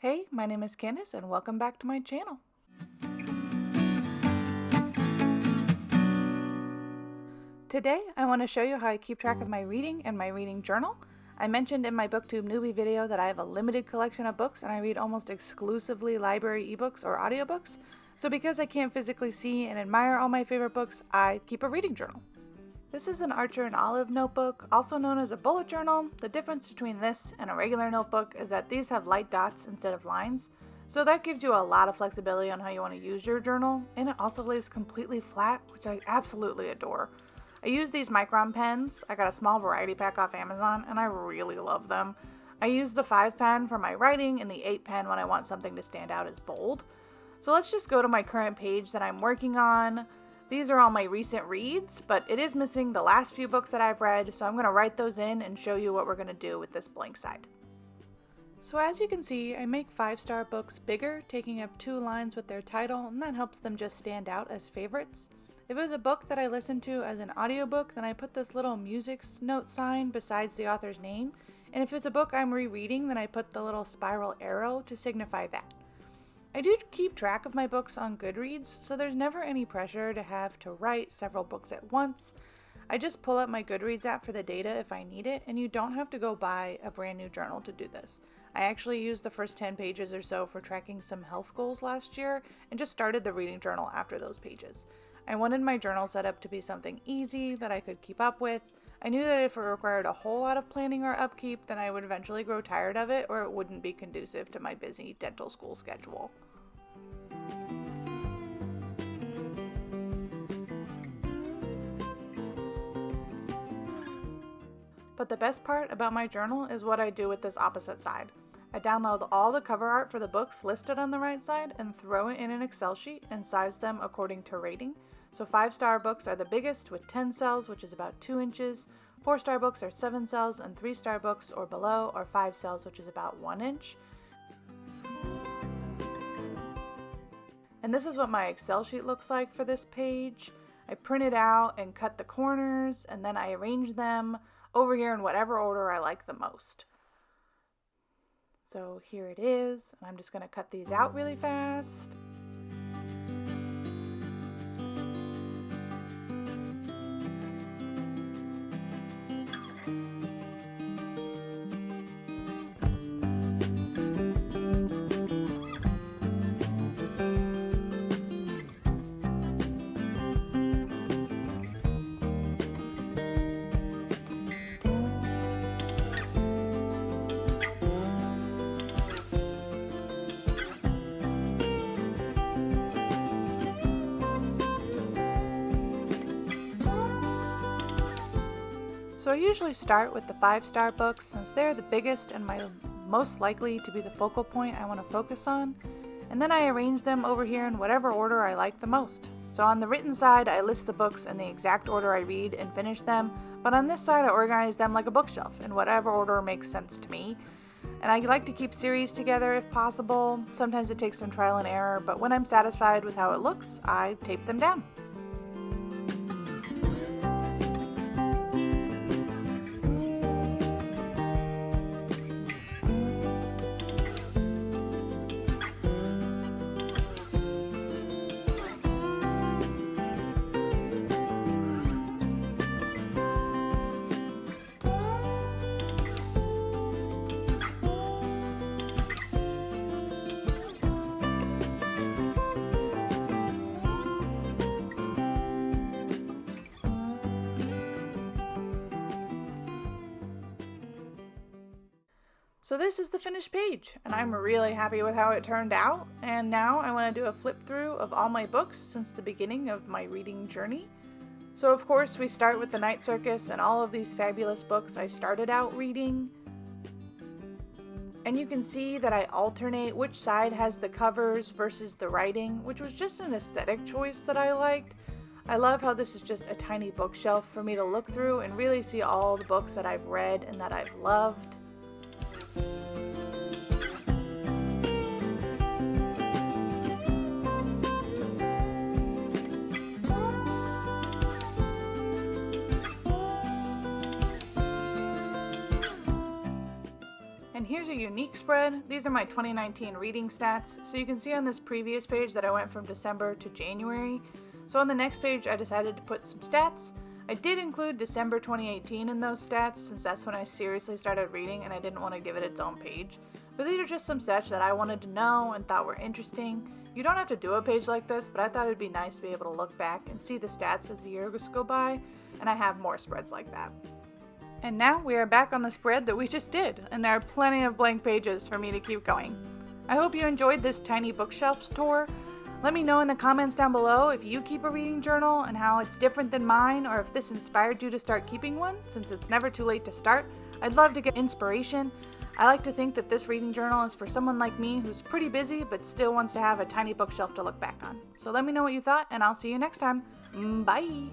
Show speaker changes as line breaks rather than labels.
Hey, my name is Candace and welcome back to my channel. Today, I want to show you how I keep track of my reading and my reading journal. I mentioned in my BookTube newbie video that I have a limited collection of books and I read almost exclusively library ebooks or audiobooks. So because I can't physically see and admire all my favorite books, I keep a reading journal. This is an Archer and Olive notebook, also known as a bullet journal. The difference between this and a regular notebook is that these have light dots instead of lines. So that gives you a lot of flexibility on how you want to use your journal, and it also lays completely flat, which I absolutely adore. I use these Micron pens. I got a small variety pack off Amazon, and I really love them. I use the 5 pen for my writing and the 8 pen when I want something to stand out as bold. So let's just go to my current page that I'm working on. These are all my recent reads, but it is missing the last few books that I've read, so I'm going to write those in and show you what we're going to do with this blank side. So as you can see, I make 5-star books bigger, taking up 2 lines with their title, and that helps them just stand out as favorites. If it was a book that I listened to as an audiobook, then I put this little music note sign besides the author's name, and if it's a book I'm rereading, then I put the little spiral arrow to signify that. I do keep track of my books on Goodreads, so there's never any pressure to have to write several books at once. I just pull up my Goodreads app for the data if I need it, and you don't have to go buy a brand new journal to do this. I actually used the first 10 pages or so for tracking some health goals last year, and just started the reading journal after those pages. I wanted my journal setup to be something easy that I could keep up with. I knew that if it required a whole lot of planning or upkeep, then I would eventually grow tired of it, or it wouldn't be conducive to my busy dental school schedule. But the best part about my journal is what I do with this opposite side. I download all the cover art for the books listed on the right side and throw it in an Excel sheet and size them according to rating. So 5-star books are the biggest with 10 cells, which is about 2 inches. 4-star books are 7 cells, and 3-star books or below are 5 cells, which is about 1 inch. And this is what my Excel sheet looks like for this page. I print it out and cut the corners, and then I arrange them over here in whatever order I like the most. So here it is, and I'm just going to cut these out really fast. So I usually start with the 5-star books since they're the biggest and most likely to be the focal point I want to focus on, and then I arrange them over here in whatever order I like the most. So on the written side, I list the books in the exact order I read and finish them, but on this side I organize them like a bookshelf in whatever order makes sense to me. And I like to keep series together if possible. Sometimes it takes some trial and error, but when I'm satisfied with how it looks, I tape them down. So this is the finished page, and I'm really happy with how it turned out, and now I want to do a flip through of all my books since the beginning of my reading journey. So of course we start with The Night Circus and all of these fabulous books I started out reading. And you can see that I alternate which side has the covers versus the writing, which was just an aesthetic choice that I liked. I love how this is just a tiny bookshelf for me to look through and really see all the books that I've read and that I've loved. Here's a unique spread. These are my 2019 reading stats. So you can see on this previous page that I went from December to January. So on the next page I decided to put some stats. I did include December 2018 in those stats since that's when I seriously started reading and I didn't want to give it its own page. But these are just some stats that I wanted to know and thought were interesting. You don't have to do a page like this, but I thought it'd be nice to be able to look back and see the stats as the years go by, and I have more spreads like that. And now we are back on the spread that we just did, and there are plenty of blank pages for me to keep going. I hope you enjoyed this tiny bookshelves tour. Let me know in the comments down below if you keep a reading journal and how it's different than mine, or if this inspired you to start keeping one, since it's never too late to start. I'd love to get inspiration. I like to think that this reading journal is for someone like me who's pretty busy but still wants to have a tiny bookshelf to look back on. So let me know what you thought, and I'll see you next time. Bye!